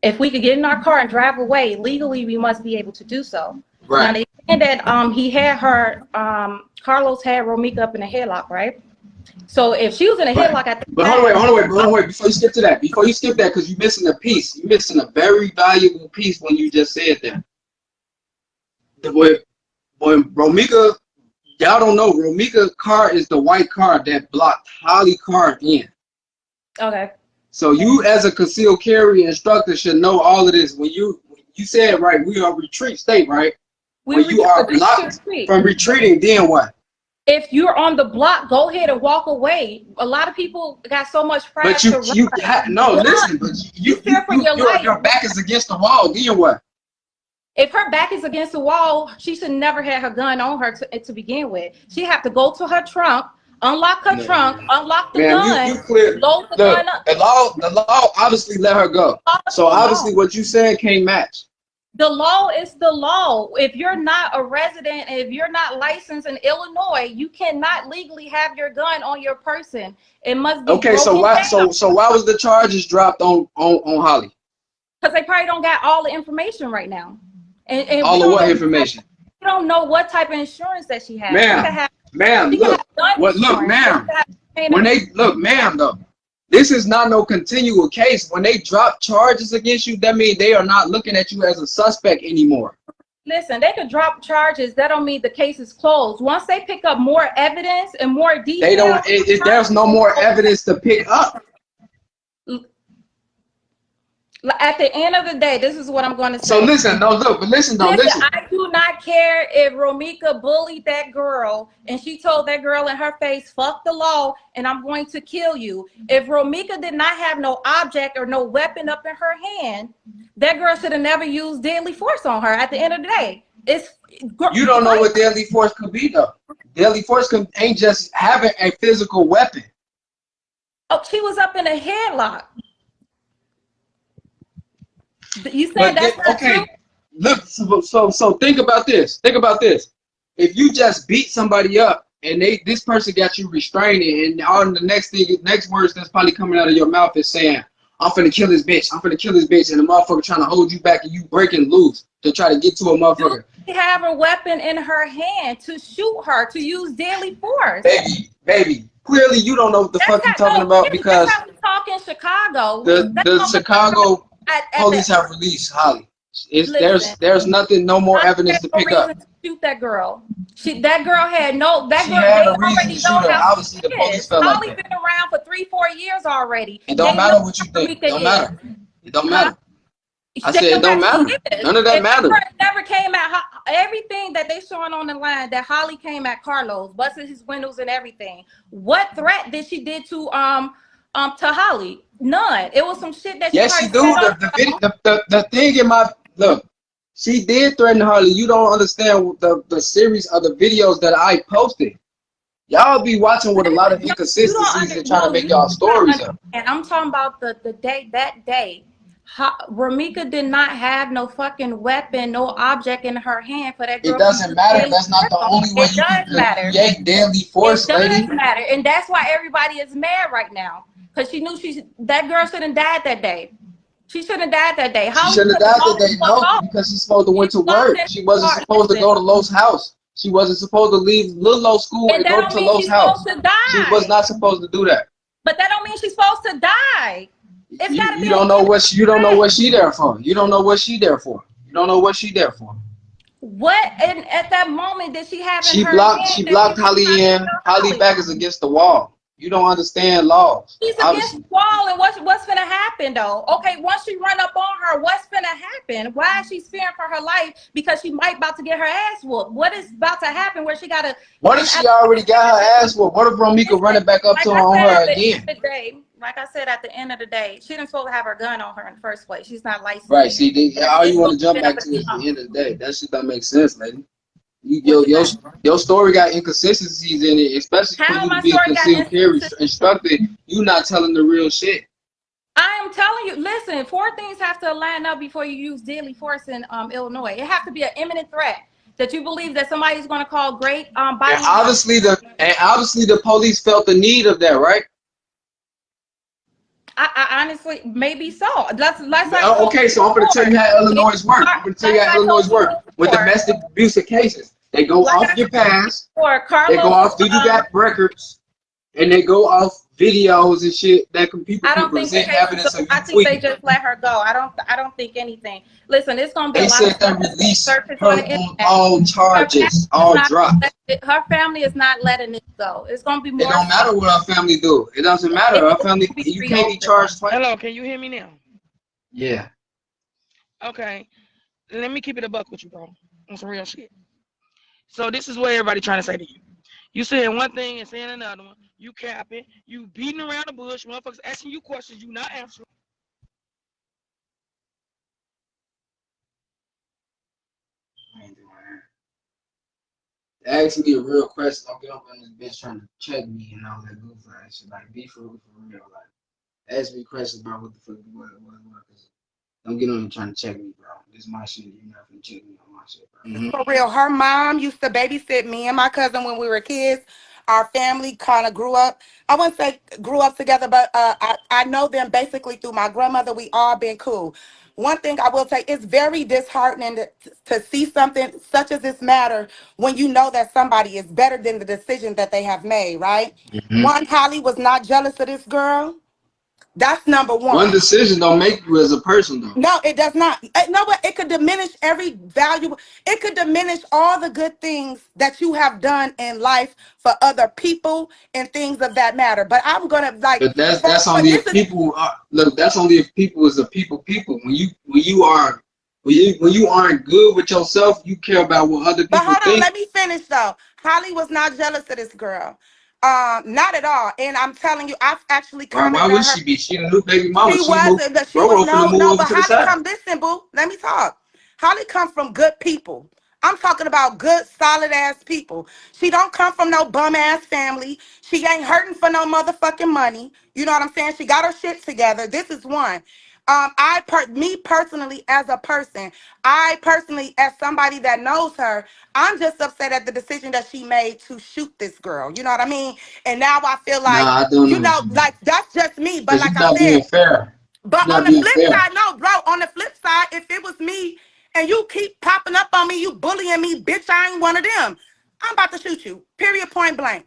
if we could get in our car and drive away legally, we must be able to do so. Now Right. they said that he had her, Carlos had Romeca up in a headlock, right? So if she was in a Right. headlock at the But time, hold on, wait. Before you skip to that, because you're missing a piece. You're missing a very valuable piece when you just said that. The boy, Romeca, y'all don't know, Romeca car is the white car that blocked Holly car in. okay, So you as a concealed carry instructor should know all of this. When you said, right, we are retreat state, right? we When you retreat, are a duty to blocked retreat. from retreating, then what? If you're on the block, go ahead and walk away. A lot of people got so much pride But to run. no, Run. listen, but You fear for your life. your back is against the wall, then what? If her back is against the wall, she should never have her gun on her to begin with. She have to go to her trunk, unlock her trunk, unlock the Ma'am, gun, you clear. load the Look, gun up. the law obviously let her go. So The law. obviously what you said can't match. The law is the law. If you're not a resident, if you're not licensed in Illinois, you cannot legally have your gun on your person. It must be Okay, so broken why down why was the charges dropped on Holly? because they probably don't got all the information right now, and we All of don't what know. information? We don't know what type of insurance that she has. She could Ma'am, have. ma'am, She could have look. gun What look, insurance. Or she ma'am. could have when they look, ma'am, though, this is not no continual case. When they drop charges against you, that means they are not looking at you as a suspect anymore. Listen, they could drop charges. That don't mean the case is closed. Once they pick up more evidence and more details, They don't. There's no more evidence to pick up. At the end of the day, this is what I'm going to say. So listen, no, look, but listen, though, listen. I do not care if Romeca bullied that girl and she told that girl in her face, fuck the law and I'm going to kill you. If Romeca did not have no object or no weapon up in her hand, that girl should have never used deadly force on her. At the end of the day, You don't know what deadly force could be, though. Deadly force ain't just having a physical weapon. Oh, she was up in a headlock. You said that's not okay. true? Look, so think about this. Think about this. If you just beat somebody up and this person got you restrained, and on the next words that's probably coming out of your mouth is saying, "I'm finna kill this bitch. I'm finna kill this bitch," and the motherfucker trying to hold you back and you breaking loose to try to get to a motherfucker. She have a weapon in her hand to shoot her, to use deadly force. Baby. Clearly, you don't know what the fuck you're talking about because that's how we talk in Chicago. The Chicago police have released Holly. There's nothing, no more evidence to pick up. To shoot that girl. That girl had no. That she girl had they a reason already to shoot know her. how Obviously, the police felt like Holly that. been around for 3-4 years already. It don't matter what you think. It don't matter. It don't matter. I said it don't matter. None of that matters. Never came at everything that they showing on the line that Holly came at Carlos, busted his windows and everything. What threat did she did to Holly? None. It was some shit that yes, she do. The thing in my look, she did threaten Harley. You don't understand the series of the videos that I posted. Y'all be watching with a lot of inconsistencies and trying to make y'all stories up. And I'm talking about the day that day. Romeca did not have no fucking weapon, no object in her hand for that girl. It doesn't matter. That's not the only way you can create deadly force, lady. It does matter, and that's why everybody is mad right now because she knew that girl shouldn't have died that day. She shouldn't have died that day. She shouldn't have died that day. No, because she's supposed to went to work. She wasn't supposed to go to Lowe's house. She wasn't supposed to leave Little Low school and go to Lowe's house. She was not supposed to do that. But that don't mean she's supposed to die. You don't know what she there for. You don't know what she there for. You don't know what she there for. What at that moment did she have? She blocked Holly in. Holly back is against the wall. You don't understand laws. She's against the wall, and what's gonna happen though? Okay, once she run up on her, what's gonna happen? Why is she fearing for her life? Because she might about to get her ass whooped. What is about to happen where she gotta? What if she already got her ass whooped? What if Romeca running back up to her on her again? Like I said, at the end of the day, she didn't supposed to have her gun on her in the first place. She's not licensed. Right. See, all you want to jump back to is the end of the day. That shit don't make sense, lady. Your story got inconsistencies in it, especially for you to be a concealed carry instructor. You not telling the real shit. I am telling you. Listen, 4 things have to line up before you use deadly force in Illinois. It has to be an imminent threat that you believe that somebody's going to call great body. And obviously the police felt the need of that, right? I honestly, maybe so. Okay, so I'm going to tell you how Illinois works. I'm going to tell you how Illinois works with domestic abuse cases. They go off your past. They go off. Do you got records? And they go off videos and shit that people can present evidence of. I think they just let her go. I don't think anything. Listen, it's gonna be. They said they released her on all charges, all dropped. Her family is not letting it go. It's gonna be more. It don't matter what our family do. It doesn't matter. Our family, you can't be charged twice. Hello, can you hear me now? Yeah. Okay, let me keep it a buck with you, bro. On some real shit. So this is what everybody trying to say to you. You saying one thing and saying another one. You capping. You beating around the bush. Motherfuckers asking you questions. You not answering. Ask me a real question. Don't get up on this bitch trying to check me and all that goofy ass shit. Like, be for real. Like, ask me questions about what the fuck, what. Don't get on here trying to check me, bro. This is my shit. You're not gonna check me on my shit, bro. For real, her mom used to babysit me and my cousin when we were kids. Our family kind of grew up. I wouldn't say grew up together, but I know them basically through my grandmother. We all been cool. One thing I will say, it's very disheartening to see something such as this matter when you know that somebody is better than the decision that they have made, right? One, Holly was not jealous of this girl. That's number One one. decision don't make you as a person, though. No, it does not. No, but it could diminish every valuable. It could diminish all the good things that you have done in life for other people and things of that matter. But I'm gonna like But that's for only this if is. people are, look. That's only if people is a people. When you aren't good with yourself, you care about what other But people hold on, think. let me finish though. Holly was not jealous of this girl, not at all. And I'm telling you, I've actually Why commented would on her. she be? She the new baby mama. She She moved. wasn't, but she was Roro finna move no, over but to the Holly side. come, listen, boo. Let me talk. Holly come from good people. I'm talking about good, solid ass people. She don't come from no bum ass family. She ain't hurting for no motherfucking money. You know what I'm saying? She got her shit together. This is one. Me personally, as a person, I personally, as somebody that knows her, I'm just upset at the decision that she made to shoot this girl. You know what I mean? And now I feel like, Nah, I don't you know what know, you mean. like that's just me. But Cause like you're I not said, being fair. but You're on not the being flip fair. side, no, bro, on the flip side, if it was me and you keep popping up on me, you bullying me, bitch, I ain't one of them. I'm about to shoot you. Period, point blank.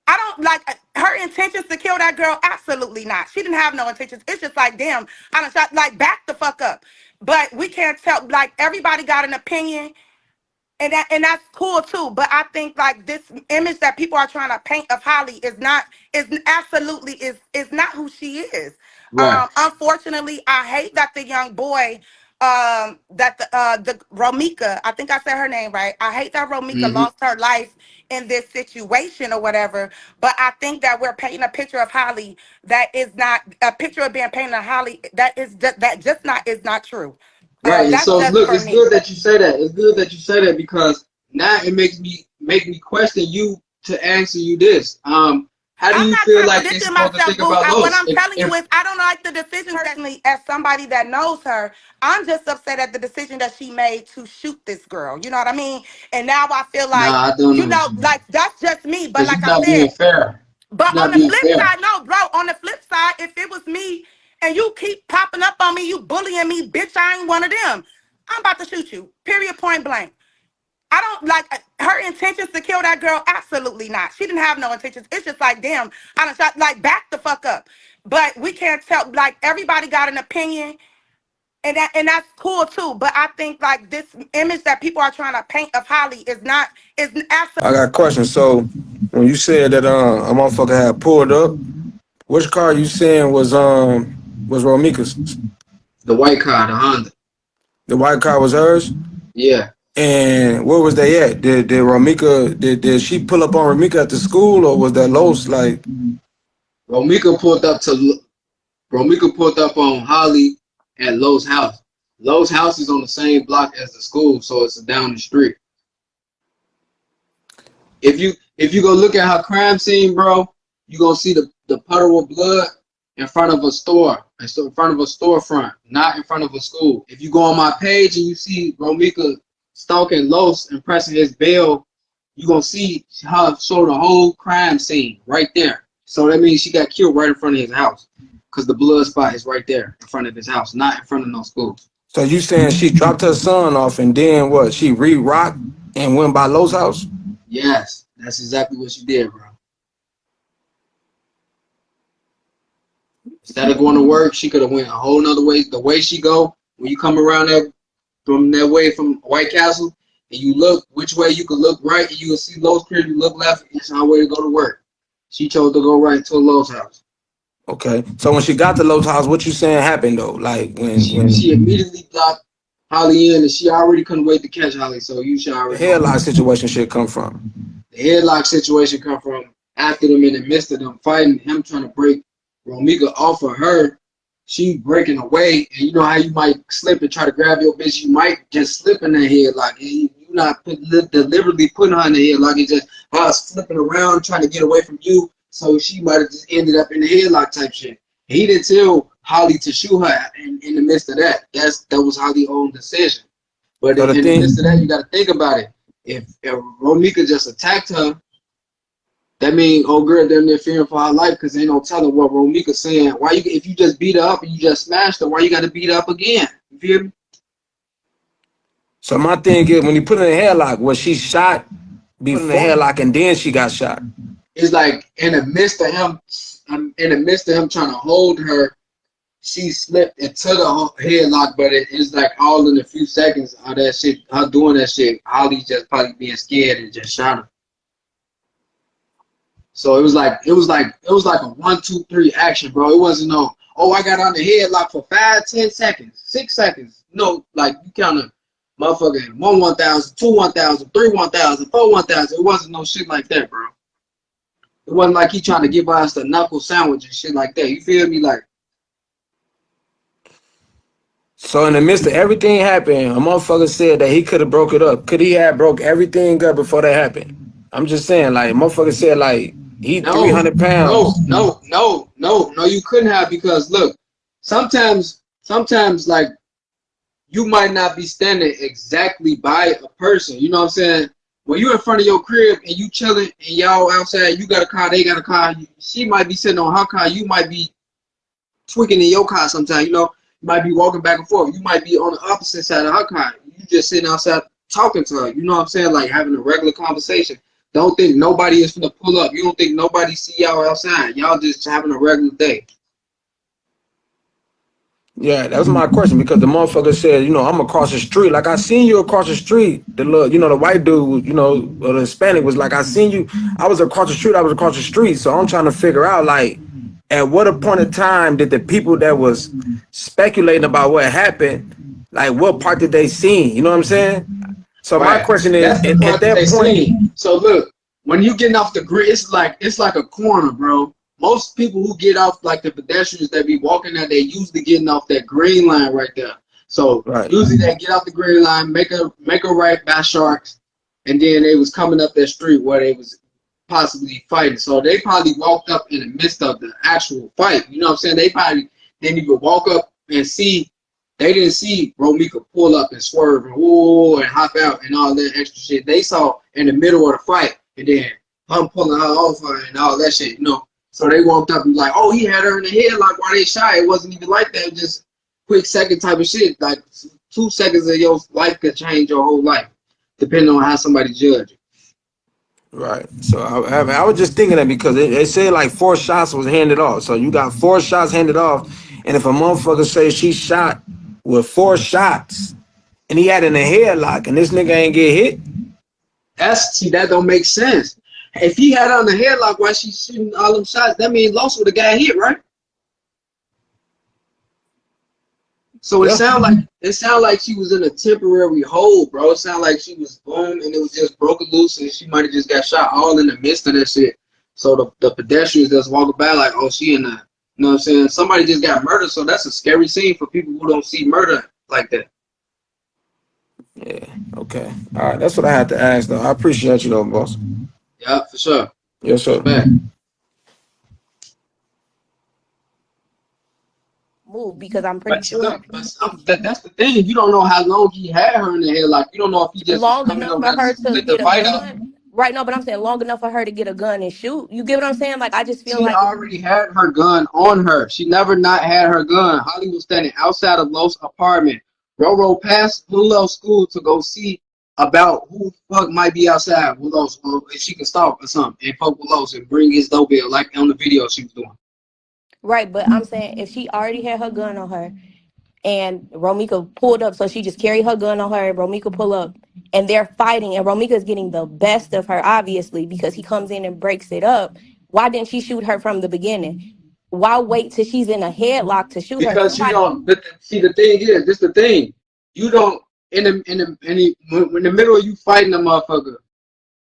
I don't like her intentions to kill that girl. Absolutely not. She didn't have no intentions. It's just like, damn, I don't shot, like, back the fuck up. But we can't tell, like, everybody got an opinion. And that's cool too, but I think like this image that people are trying to paint of Holly is absolutely is not who she is. Right. Unfortunately, I hate that the young boy, that the Romeca, I think I said her name right. I hate that Romeca Mm-hmm. lost her life in this situation or whatever. But I think that we're painting a picture of Holly that is not a picture of being painted of Holly that just not is not true. Right, and That's so just look, for it's me. good that you say that. It's good that you say that because now it make me question you to answer you this. How do I'm you not feel trying to like they position supposed to myself, think boo. about What Los? I'm telling you If is, I don't like the decision personally. As somebody that knows her, I'm just upset at the decision that she made to shoot this girl. You know what I mean? And now I feel like, Nah, I don't know you what know, you mean. like that's just me. But Cause like you're I not said, being fair. but You're on not the being flip fair. side, no, bro. On the flip side, if it was me and you keep popping up on me, you bullying me, bitch, I ain't one of them. I'm about to shoot you. Period, point blank. I don't like her intentions to kill that girl. Absolutely not. She didn't have no intentions. It's just like, damn, I don't shot, like, back the fuck up. But we can't tell, like, everybody got an opinion, and that's cool too. But I think like this image that people are trying to paint of Holly is absolutely. I got a question. So when you said that a motherfucker had pulled up, which car you saying was Romeca's? The white car, the Honda. The white car was hers? Yeah. And where was they at? Did Romeca did she pull up on Romeca at the school or was that Los like Romeca pulled up to Romeca pulled up on Holly at Lowe's house. Lowe's house is on the same block as the school, so it's down the street. If you go look at her crime scene, bro, you gonna see the puddle of blood in front of a store, in front of a storefront, not in front of a school. If you go on my page and you see Romeca stalking Los and pressing his bell, you gonna see her show the whole crime scene right there. So that means she got killed right in front of his house, cause the blood spot is right there in front of his house, not in front of no school. so you saying she dropped her son off and then what? She re-rocked and went by Los house? Yes, that's exactly what she did, bro. Instead of going to work, she could have went a whole nother way. The way she go, when you come around that from that way from White Castle, and you look which way you could look right, and you can see Lowe's Pier, you look left, it's her way to go to work. She chose to go right to Lowe's house. Okay. So when she got to Los house, what you saying happened though? Like She immediately blocked Holly in, and she already couldn't wait to catch Holly, so you should the already know. headlock situation should come from. The headlock situation come from after them in the midst of them fighting, him trying to break Romeca off of her. She breaking away, and you know how you might slip and try to grab your bitch. You might just slip in the headlock. You not deliberately putting her in the headlock. It's just her flipping around trying to get away from you. So she might have just ended up in the headlock type shit. He didn't tell Holly to shoot her in the midst of that. That was Holly's own decision. But So the in the midst thing of that, you got to think about it. If Romeca just attacked her, That mean old girl damn near fearing for her life because ain't no telling what Romeca saying. Why you if you just beat her up and you just smashed her, why you got to beat her up again? You feel me? So my thing is, when he put her in a headlock, was she shot before headlock and then she got shot? It's like in the midst of him trying to hold her, she slipped into the headlock, but it's like all in a few seconds of that shit, her doing that shit, Holly just probably being scared and just shot her. So it was like a 1, 2, 3 action, bro. It wasn't no, oh, I got on the headlock for 5, 10 seconds, 6 seconds. No, like you kind of motherfucking 1 1,000, 2 1,000, 3 1,000, 4 1,000. It wasn't no shit like that, bro. It wasn't like he trying to give us the knuckle sandwich and shit like that. You feel me? Like. So in the midst of everything happening, a motherfucker said that he could have broke it up. Could he have broke everything up before that happened? I'm just saying, like, a motherfucker said, like, he 300 pounds. No, you couldn't have, because look, sometimes like you might not be standing exactly by a person. You know what I'm saying? When you in front of your crib and you chilling and y'all outside, you got a car, they got a car. She might be sitting on her car, you might be tweaking in your car sometimes. You know, you might be walking back and forth. You might be on the opposite side of her car. You just sitting outside talking to her. You know what I'm saying? Like having a regular conversation. Don't think nobody is gonna pull up. You don't think nobody see y'all outside. Y'all just having a regular day. Yeah, that was my question, because the motherfucker said, you know, I'm across the street. Like, I seen you across the street. The little, you know, the white dude, you know, or the Hispanic was like, I seen you. I was across the street. So I'm trying to figure out, like, at what a point in time did the people that was speculating about what happened, like, what part did they see? You know what I'm saying? So my Right. question is, That's the at part that they that point, seen. So look, when you getting off the grid, it's like a corner, bro. Most people who get off, like the pedestrians that be walking out, they usually getting off that green line right there. So right. usually they get off the green line, make a right by Sharks, and then they was coming up that street where they was possibly fighting. So they probably walked up in the midst of the actual fight. You know what I'm saying? They probably didn't even walk up and see. They didn't see Romeca pull up and swerve and whoa and hop out and all that extra shit. They saw in the middle of the fight, and then him pulling her off and all that shit, you know. So they walked up and like, oh, he had her in the headlock while they shot. It wasn't even like that. It was just quick second type of shit. Like 2 seconds of your life could change your whole life, depending on how somebody judge it. Right. So I was just thinking that, because they said like 4 shots was handed off. So you got 4 shots handed off, and if a motherfucker says she shot with 4 shots and he had in a headlock and this nigga ain't get hit, that don't make sense. If he had on the headlock while she's shooting all them shots, that means Los would have got hit, right? So it sound like she was in a temporary hold, bro. It sounded like she was boom and it was just broken loose and she might have just got shot all in the midst of that shit. So the pedestrians that's walking by like, oh, she in the, you know what I'm saying? Somebody just got murdered, so that's a scary scene for people who don't see murder like that. Yeah, okay. All right, that's what I had to ask, though. I appreciate you, though, boss. Yeah, for sure. Yes, sir. Move, because I'm pretty sure That's the thing. You don't know how long he had her in the headlock. You don't know if he just long coming enough up for her to to split the get a fight up. gun. Right, no, but I'm saying long enough for her to get a gun and shoot. You get what I'm saying? Like, I just feel She like already had her gun on her. She never not had her gun. Holly was standing outside of Los' apartment. Roro passed Little school to go see about who the fuck might be outside with Los, if she can stop or something, and fuck with Los and bring his doorbell like on the video she was doing. right, but I'm saying if she already had her gun on her and Romeca pulled up, so she just carried her gun on her, and Romeca pull up, and they're fighting, and Romeca's getting the best of her, obviously, because he comes in and breaks it up. Why didn't she shoot her from the beginning? Why wait till she's in a headlock to shoot her? Because you don't. See, the thing is, this the thing. You don't in the middle of you fighting a motherfucker.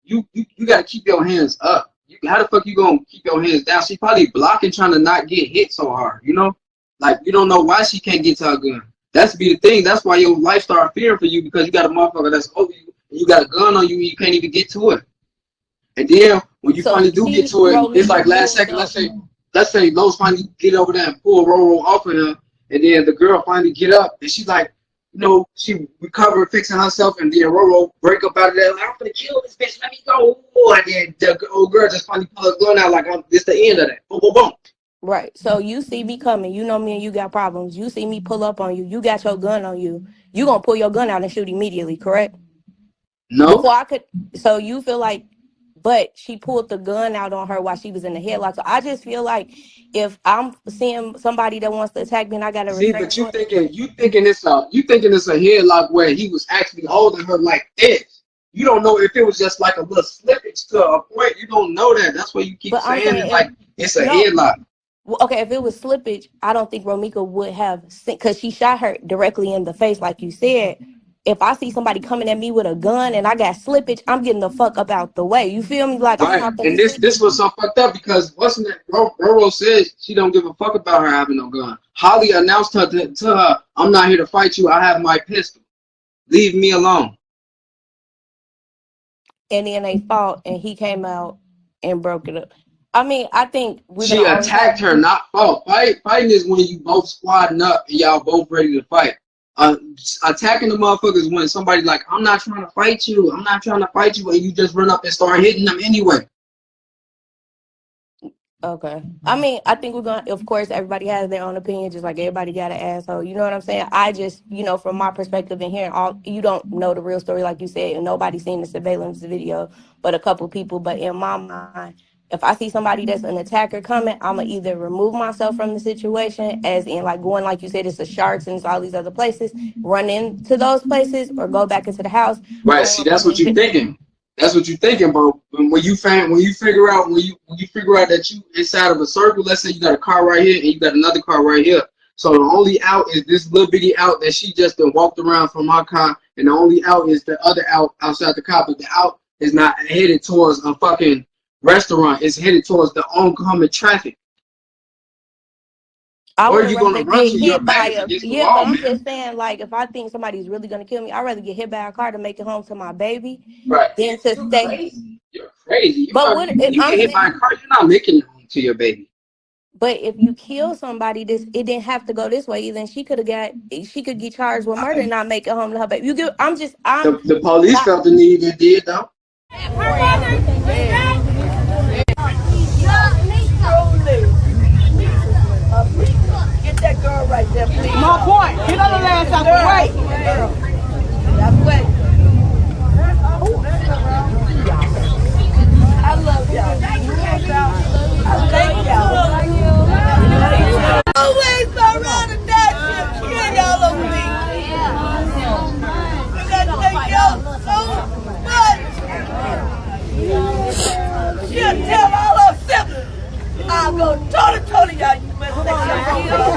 You gotta keep your hands up. How the fuck you gonna keep your hands down? She probably blocking, trying to not get hit so hard. You know, like you don't know why she can't get to her gun. That's be the thing. That's why your life start fearing for you, because you got a motherfucker that's over you and you got a gun on you and you can't even get to it. And then when you finally do get to it, it's like last second. Let's say Lowe's finally get over there and pull Roro off of him, and then the girl finally get up and she's like, she recovered, fixing herself, and then Roro break up out of there. Like, I'm gonna kill this bitch. Let me go. And then the old girl just finally pull her gun out like, this the end of that. Boom, boom, boom. Right. So you see me coming. You know me and you got problems. You see me pull up on you. You got your gun on you. You gonna pull your gun out and shoot immediately, correct? No. Before I could. So you feel like, but she pulled the gun out on her while she was in the headlock. So I just feel like if I'm seeing somebody that wants to attack me and I got a See, restraint but you thinking it's a headlock where he was actually holding her like this. You don't know if it was just like a little slippage to a point. You don't know that. That's what you keep saying. It's like it's a headlock. Well, okay, if it was slippage, I don't think Romeca would have, because she shot her directly in the face, like you said. If I see somebody coming at me with a gun and I got slippage, I'm getting the fuck up out the way. You feel me? Like, Right. And this was so fucked up because wasn't it? Roro says she don't give a fuck about her having no gun. Holly announced her to her, "I'm not here to fight you. I have my pistol. Leave me alone." And then they fought, and he came out and broke it up. I mean, I think she attacked her, not fought. Fighting is when you both squadding up and y'all both ready to fight. Attacking the motherfuckers when somebody like, I'm not trying to fight you, and you just run up and start hitting them anyway. Okay. I mean, I think we're going to, of course, everybody has their own opinion, just like everybody got an asshole. You know what I'm saying? I just, from my perspective and hearing you don't know the real story, like you said, and nobody's seen the surveillance video, but a couple people. But in my mind, if I see somebody that's an attacker coming, I'm going to either remove myself from the situation, as in like going, like you said, it's the Sharks and it's all these other places, run into those places or go back into the house. Right. See, that's what you're thinking. That's what you're thinking, bro. When you figure out that you inside of a circle, let's say you got a car right here and you got another car right here. So the only out is this little bitty out that she just walked around from my car, and the only out is the other out outside the car, but the out is not headed towards a fucking restaurant. It's headed towards the oncoming traffic. Or you're gonna get hit by a but I'm just saying, like, if I think somebody's really gonna kill me, I'd rather get hit by a car to make it home to my baby, right? Than to stay. You're crazy. But what if you get hit by a car? You're not making it home to your baby. But if you kill somebody, it didn't have to go this way. Then she could get charged with murder and not make it home to her baby. The police felt the need and did though. Get that girl right there, please. My point. Get on the ass out the way. Out the way. I love y'all. I thank y'all. Always around the dash and kill y'all over me. And I thank y'all so much. She'll tell all her siblings. I'll go toe to toe to y'all. You better say something.